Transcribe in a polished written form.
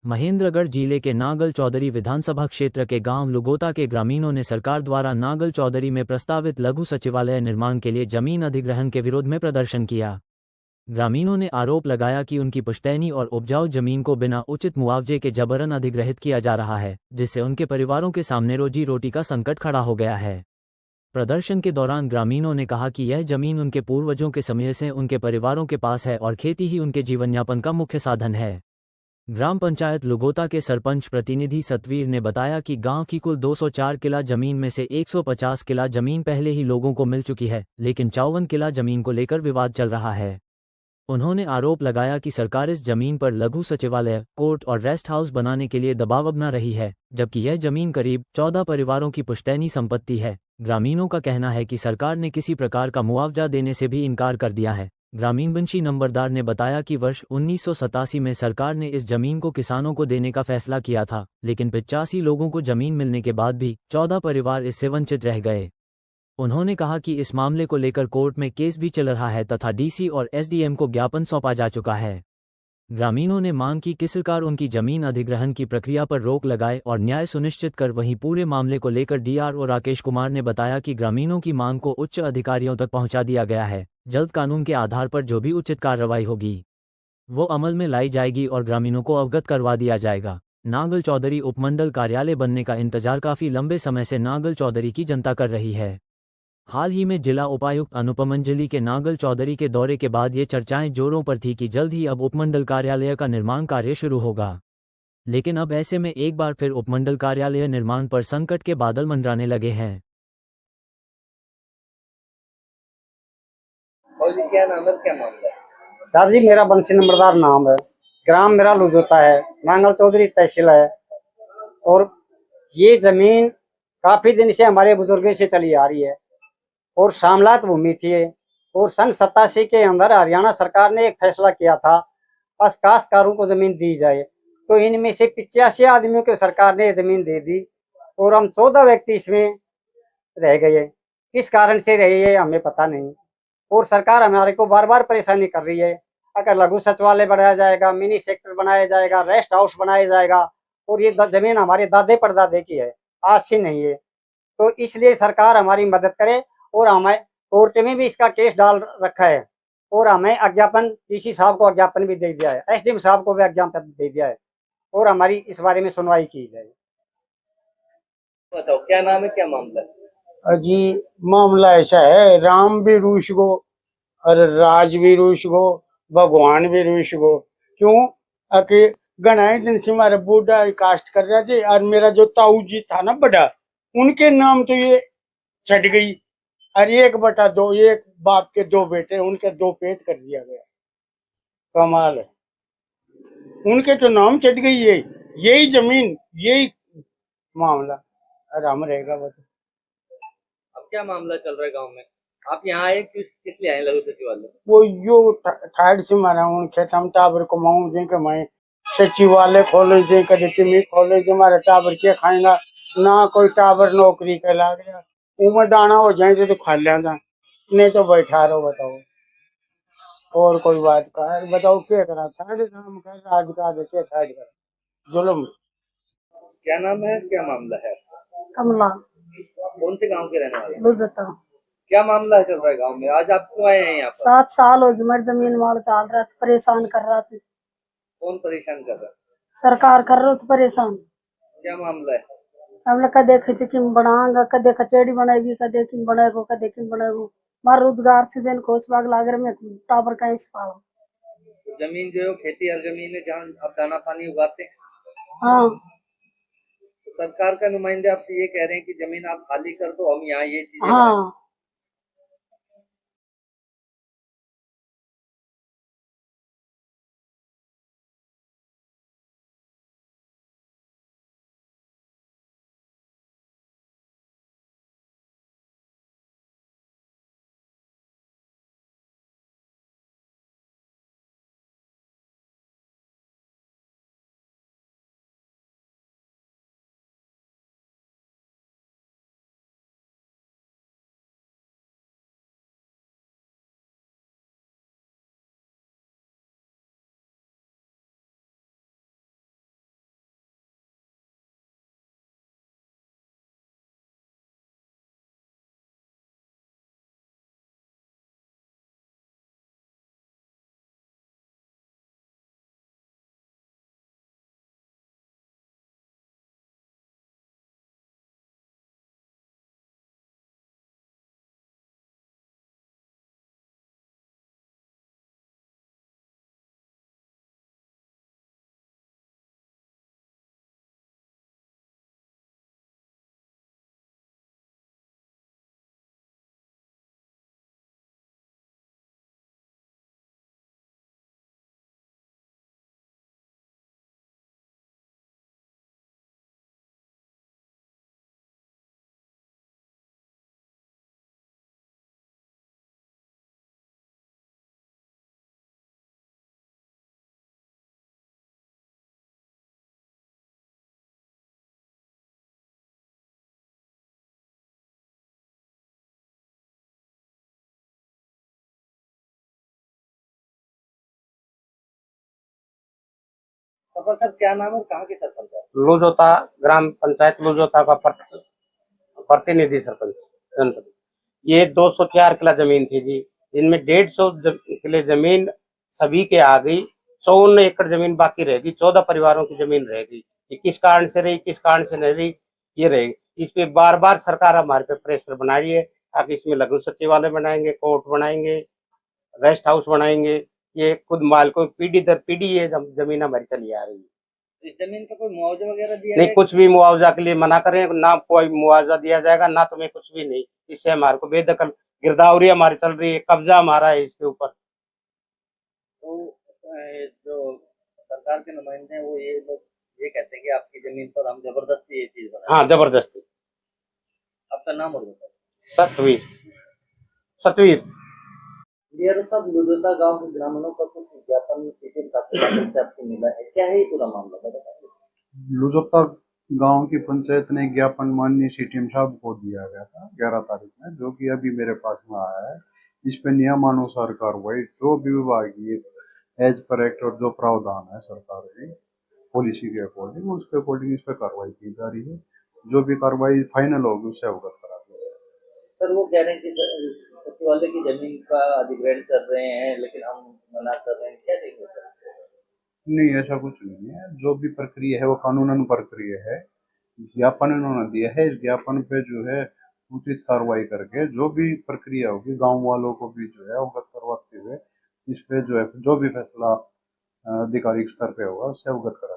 महेंद्रगढ़ जिले के नागल चौधरी विधानसभा क्षेत्र के गांव लुगोता के ग्रामीणों ने सरकार द्वारा नागल चौधरी में प्रस्तावित लघु सचिवालय निर्माण के लिए जमीन अधिग्रहण के विरोध में प्रदर्शन किया। ग्रामीणों ने आरोप लगाया कि उनकी पुश्तैनी और उपजाऊ जमीन को बिना उचित मुआवजे के जबरन अधिग्रहित किया जा रहा है, जिससे उनके परिवारों के सामने रोजी रोटी का संकट खड़ा हो गया है। प्रदर्शन के दौरान ग्रामीणों ने कहा कि यह जमीन उनके पूर्वजों के समय से उनके परिवारों के पास है और खेती ही उनके जीवनयापन का मुख्य साधन है। ग्राम पंचायत लुगोता के सरपंच प्रतिनिधि सतवीर ने बताया कि गांव की कुल 204 किला जमीन में से 150 किला जमीन पहले ही लोगों को मिल चुकी है, लेकिन 54 किला जमीन को लेकर विवाद चल रहा है। उन्होंने आरोप लगाया कि सरकार इस जमीन पर लघु सचिवालय, कोर्ट और रेस्ट हाउस बनाने के लिए दबाव अपना रही है, जबकि यह जमीन करीब 14 परिवारों की पुश्तैनी संपत्ति है। ग्रामीणों का कहना है कि सरकार ने किसी प्रकार का मुआवजा देने से भी इनकार कर दिया है। ग्रामीण बंशी नंबरदार ने बताया कि वर्ष 1987 में सरकार ने इस जमीन को किसानों को देने का फैसला किया था, लेकिन 85 लोगों को जमीन मिलने के बाद भी 14 परिवार इससे वंचित रह गए। उन्होंने कहा कि इस मामले को लेकर कोर्ट में केस भी चल रहा है तथा डीसी और एसडीएम को ज्ञापन सौंपा जा चुका है। ग्रामीणों ने मांग की कि सरकार उनकी जमीन अधिग्रहण की प्रक्रिया पर रोक लगाए और न्याय सुनिश्चित कर। वहीं पूरे मामले को लेकर डीआरओ राकेश कुमार ने बताया कि ग्रामीणों की मांग को उच्च अधिकारियों तक पहुंचा दिया गया है। जल्द कानून के आधार पर जो भी उचित कार्रवाई होगी वो अमल में लाई जाएगी और ग्रामीणों को अवगत करवा दिया जाएगा। नागल चौधरी उपमंडल कार्यालय बनने का इंतजार काफी लंबे समय से नागल चौधरी की जनता कर रही है। हाल ही में जिला उपायुक्त अनुपम अंजलि के नागल चौधरी के दौरे के बाद ये चर्चाएं जोरों पर थी कि जल्द ही अब उपमंडल कार्यालय का निर्माण कार्य शुरू होगा। लेकिन अब ऐसे में एक बार फिर उपमंडल कार्यालय निर्माण पर संकट के बादल मंडराने लगे हैं। और जी क्या नाम है, क्या मामला है? साहब जी मेरा बंसी नंबरदार नाम है। ग्राम मेरा लुजोता है, नांगल चौधरी तहसील है। और ये जमीन काफी दिन से हमारे बुजुर्गों से चली आ रही है और शामलात भूमि थी। और सन 87 के अंदर हरियाणा सरकार ने एक फैसला किया था बस काश्तकारों को जमीन दी जाए, तो इनमें से 85 आदमियों को सरकार ने जमीन दे दी और हम 14 व्यक्ति इसमें रह गए। किस कारण से रहे ये हमें पता नहीं। और सरकार हमारे को बार बार परेशानी कर रही है। अगर लघु सचिवालय बनाया जाएगा, मिनी सेक्टर बनाया जाएगा, रेस्ट हाउस बनाया जाएगा, और ये जमीन हमारे दादे परदादे की है, आज से नहीं है। तो इसलिए सरकार हमारी मदद करे। और हमें कोर्ट में भी इसका केस डाल रखा है और हमें अज्ञापन डीसी साहब को अज्ञापन भी दे दिया है, एसडीएम साहब को भी अज्ञापन दे दिया है और हमारी इस बारे में सुनवाई की जाए। बताओ क्या नाम है, क्या मामला है? अजी मामला ऐसा है, राम भी रूस गो और राज भी रूस गो, भगवान भी रूस गो। क्यों? अके गणाए दिन से हमारे बूढ़ा कास्ट कर रहे थे और मेरा जो ताऊ जी था ना बड़ा, उनके नाम तो ये छट गई। और 1/2, एक बाप के 2 बेटे, उनके 2 पेट कर दिया गया। कमाल है, उनके तो नाम चढ़ गई है। यही जमीन, यही मामला, और हम रहेगा वो। अब क्या मामला चल रहा है गांव में? आप यहाँ आए किस लिए आए लघु सचिवालय? वो यो थाड़ से मारा उनके हम टावर कमाऊं जे के मैं सचिवालय खोले जे कदे चिमी खोले जे हमारे टावर के खाएगा ना, कोई टावर नौकरी के लाग गया उमर दाना हो जाए तो खा लिया, नहीं तो बैठा रहो। बताओ और कोई बात का बताओ क्या करा था काम कर राज का देखे साइड कर जुल्म। क्या नाम है, क्या मामला है? कमला कौन से गांव के रहने वाले हैं? बुझता क्या मामला चल रहा है गांव में? आज आप क्यों आए हैं यहाँ पर? 7 साल हो गए मेरी जमीन माल चाल रहा था, परेशान कर रहा था। कौन परेशान कर रहा है? सरकार कर रहा था परेशान। क्या मामला है? हमने कदे खिच किम बनाऊंगा, कदे कचेड़ी बनाएगी, कदे किम बनाएगो, कदे किम बनाएगो। मार रोजगार से जन खोस बाग लाग रहे में टावर का इस पाओ। तो जमीन जो है वो खेती हर जमीन है जहाँ आप दाना पानी उगाते हैं। हाँ तो सरकार का नुमाइंदे आपसे ये कह रहे हैं कि जमीन आप खाली कर दो, हम यहाँ ये चीजें हाँ सरपंच साहब क्या नाम है और कहाँ के सरपंच है? लुजोता ग्राम पंचायत लुजोता का प्रतिनिधि सरपंच जनपद। ये 204 किला जमीन थी जी, जिनमें 150 किले जमीन सभी के आ गई। 54 एकड़ जमीन बाकी रहेगी, 14 परिवारों की जमीन रहेगी। ये किस कारण से रही, किस कारण से नहीं रही, ये रहेगी। इस पे बार बार सरकार हमारे पे प्रेशर बना रही है। आगे इसमें लघु सचिवालय बनाएंगे, कोर्ट बनाएंगे, रेस्ट हाउस बनाएंगे। ये खुद मालिकों पीढ़ी दर पीढ़ी ये जमीन हमारी चली आ रही है। इस जमीन का कोई मुआवजा वगैरह दिया नहीं, गया? कुछ भी मुआवजा के लिए मना करें, ना कोई मुआवजा दिया जाएगा, ना तुम्हें कुछ भी नहीं। इससे हमारे को बेदखल गिरदावरी हमारी चल रही है, कब्जा हमारा है इसके ऊपर। तो जो सरकार के नुमाइंदे हैं वो ये लोग ये कहते हैं कि आपकी जमीन पर हम जबरदस्ती ये चीज बना। हाँ, जबरदस्ती। आपका नाम और बताइए। सतवीर सतवीर डियर साहब, लुजोता गांव के ग्रामीणों का कुछ विज्ञापन सीधे से आपको मिला है, क्या है ये पूरा मामला बताइए। लुजोता गांव की पंचायत ने ज्ञापन माननीय सीटीएम साहब को दिया गया था 11 तारीख में, जो कि अभी मेरे पास में आया है। इस पे नियमानुसार कार्रवाई जो भी विभागीय एज पर एक्ट और जो प्रावधान है सरकार की पॉलिसी के अकॉर्डिंग, उसके अकॉर्डिंग इस पे कार्रवाई की जा रही है। जो भी कार्रवाई फाइनल होगी उससे अवगत करा दिया। सर वो कह रहे हैं कि सचिवालय की जमीन का अधिग्रहण कर रहे हैं, लेकिन हम मना कर रहे हैं, क्या देंगे सर? नहीं, ऐसा कुछ नहीं है। जो भी प्रक्रिया है वो कानूनन प्रक्रिया है। ज्ञापन इन्होंने दिया है, इस ज्ञापन पे जो है उचित कार्रवाई करके जो भी प्रक्रिया होगी गांव वालों को भी जो है अवगत करवाते हुए इस पे जो है जो भी फैसला आधिकारिक स्तर पे होगा उससे अवगत करा